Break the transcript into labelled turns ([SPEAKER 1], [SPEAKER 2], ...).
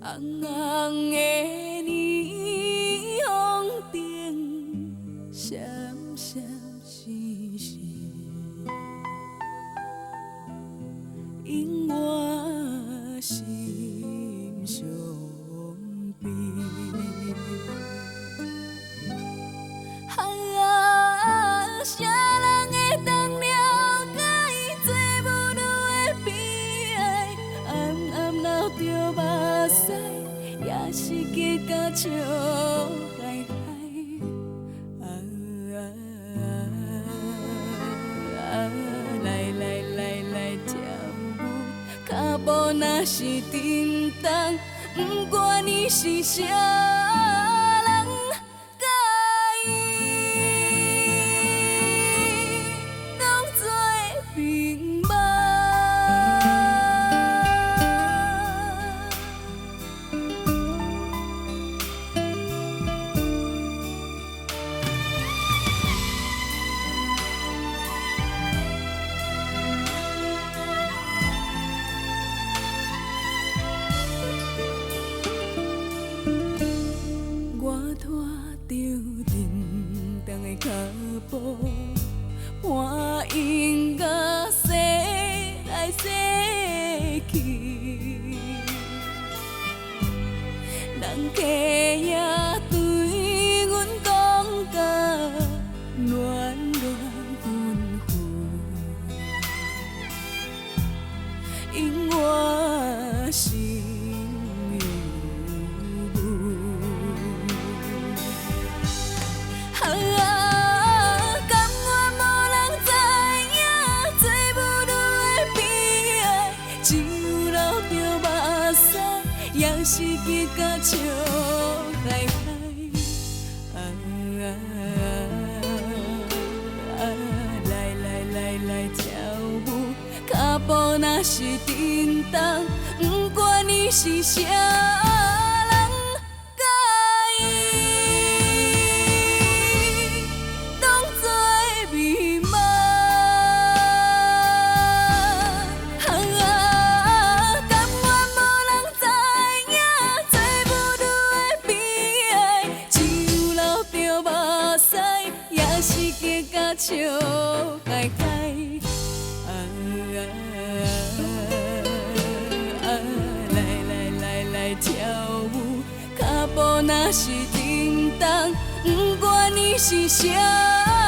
[SPEAKER 1] 红红的霓虹灯，闪闪烁烁，引我心伤悲。啥人会当了解做母女的悲哀？暗暗流着目屎，也是结甲笑嗨嗨。来来来来跳舞，脚步若是震动，不管你是啥人。脚步，伴音乐洗来洗去，人客也对阮讲甲暖暖纷纷，因我心有雾。也是结甲笑嗨嗨，来来来来跳舞，脚步若是震动，不管你是啥人，甲伊当作美梦。笑嗨嗨，来来来来跳舞，脚步若是震动，不管你是啥。